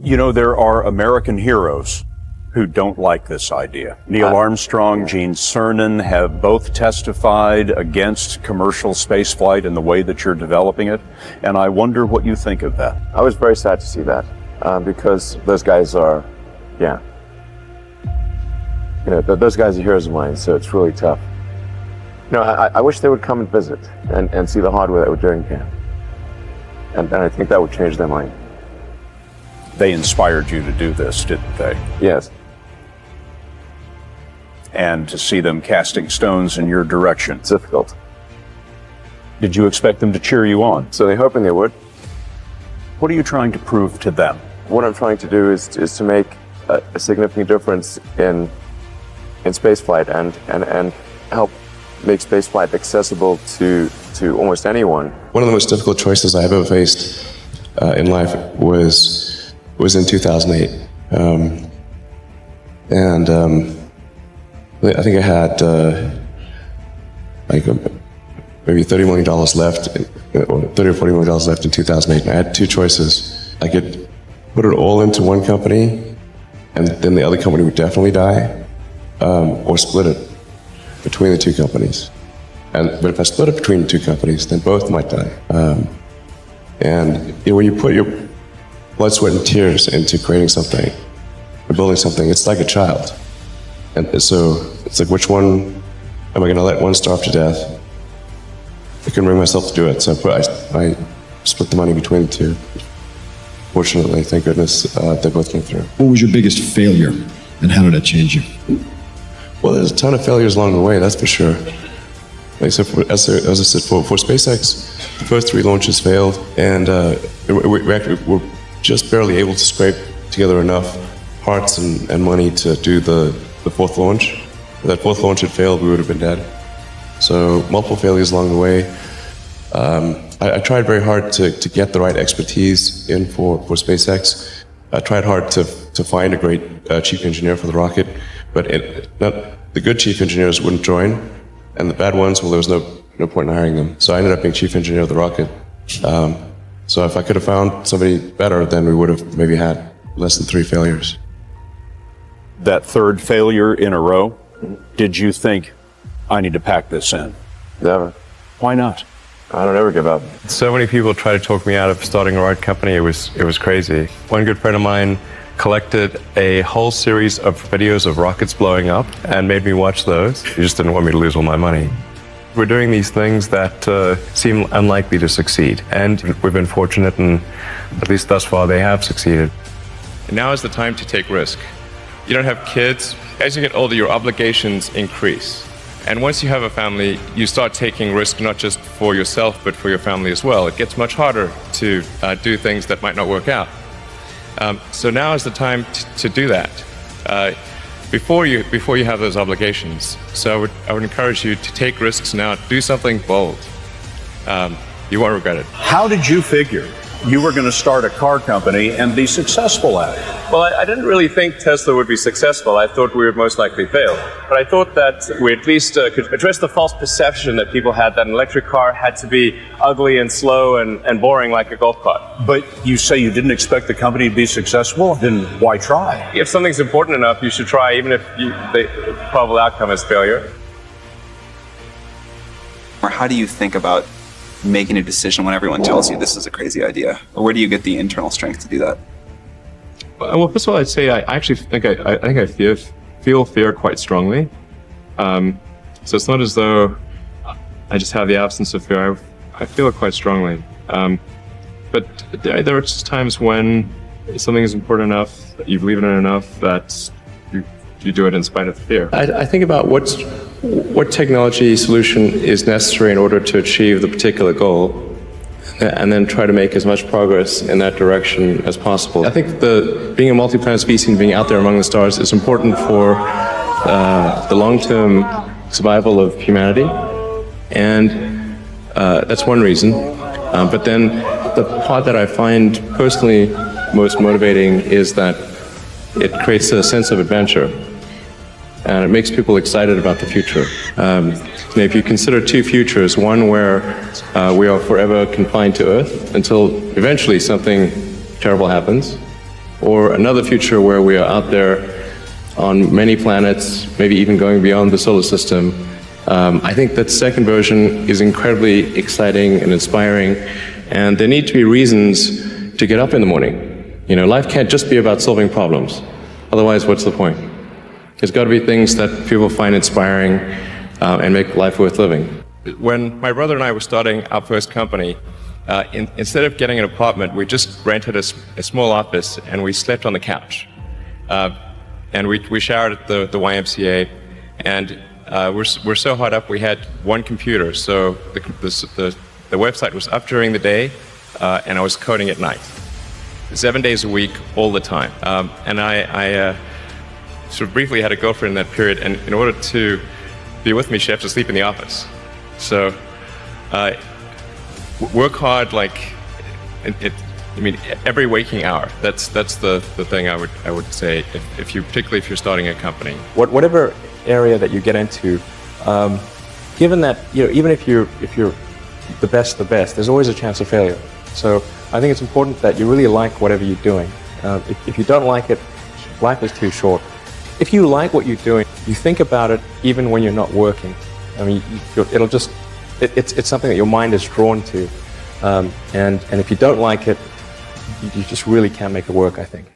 You know, there are American heroes who don't like this idea. Neil Armstrong, Gene Cernan have both testified against commercial spaceflight and the way that you're developing it, and I wonder what you think of that. I was very sad to see that, because those guys are, those guys are heroes of mine, so it's really tough. I wish they would come and visit and see the hardware that we're doing here. And I think that would change their mind. They inspired you to do this, didn't they? Yes. And to see them casting stones in your direction. It's difficult. Did you expect them to cheer you on? So they're hoping they would. What are you trying to prove to them? What I'm trying to do is to make a significant difference in spaceflight and help make spaceflight accessible to almost anyone. One of the most difficult choices I've ever faced in life was in 2008. I think I had maybe $30 million left, or $30 or $40 million left in 2008. And I had two choices. I could put it all into one company, and then the other company would definitely die, or split it between the two companies. But if I split it between the two companies, then both might die. When you put your blood, sweat, and tears into creating something, or building something, it's like a child. And so it's like, which one am I going to let one starve to death? I couldn't bring myself to do it, so I split the money between the two. Fortunately, thank goodness, they both came through. What was your biggest failure, and how did that change you? Well, there's a ton of failures along the way, that's for sure. As I said, for SpaceX, the first 3 launches failed, and we actually were just barely able to scrape together enough parts and money to do the 4th launch. If that 4th launch had failed, we would have been dead. So multiple failures along the way. I tried very hard to get the right expertise in for SpaceX. I tried hard to find a great chief engineer for the rocket, but the good chief engineers wouldn't join, and the bad ones, well, there was no point in hiring them. So I ended up being chief engineer of the rocket. So if I could have found somebody better, then we would have maybe had less than 3 failures. That 3rd failure in a row, did you think, I need to pack this in? Never. Why not? I don't ever give up. So many people tried to talk me out of starting a rocket company. It was crazy. One good friend of mine collected a whole series of videos of rockets blowing up and made me watch those. He just didn't want me to lose all my money. We're doing these things that seem unlikely to succeed, and we've been fortunate, and at least thus far they have succeeded. And now is the time to take risk. You don't have kids. As you get older, your obligations increase. And once you have a family, you start taking risk not just for yourself, but for your family as well. It gets much harder to do things that might not work out. So now is the time to do that before you have those obligations. So I would encourage you to take risks now. Do something bold. You won't regret it. How did you figure you were going to start a car company and be successful at it? Well, I didn't really think Tesla would be successful. I thought we would most likely fail. But I thought that we at least could address the false perception that people had that an electric car had to be ugly and slow and boring like a golf cart. But you say you didn't expect the company to be successful, then why try? If something's important enough, you should try, even if the probable outcome is failure. Or how do you think about making a decision when everyone tells you this is a crazy idea? Or where do you get the internal strength to do that? Well, first of all, I'd say I actually think I feel fear quite strongly. So it's not as though I just have the absence of fear. I feel it quite strongly. But there are just times when something is important enough, that you believe in it enough, that you do it in spite of the fear. I think about what technology solution is necessary in order to achieve the particular goal, and then try to make as much progress in that direction as possible. I think being a multi-planet species and being out there among the stars is important for the long-term survival of humanity, and that's one reason. But then the part that I find personally most motivating is that it creates a sense of adventure, and it makes people excited about the future. If you consider 2 futures, one where we are forever confined to Earth until eventually something terrible happens, or another future where we are out there on many planets, maybe even going beyond the solar system, I think that second version is incredibly exciting and inspiring, and there need to be reasons to get up in the morning. You know, life can't just be about solving problems. Otherwise, what's the point? There's got to be things that people find inspiring and make life worth living. When my brother and I were starting our first company, instead of getting an apartment, we just rented a small office and we slept on the couch. And we showered at the YMCA, and we're so hot up we had one computer, so the website was up during the day, and I was coding at night, 7 days a week, all the time. And I sort of briefly had a girlfriend in that period, and in order to be with me, she had to sleep in the office. So work hard, like every waking hour. That's the thing I would say particularly if you're starting a company. Whatever area that you get into, given that even if you're the best, there's always a chance of failure. So I think it's important that you really like whatever you're doing. If you don't like it, life is too short. If you like what you're doing, you think about it even when you're not working. I mean, it's something that your mind is drawn to. And if you don't like it, you just really can't make it work, I think.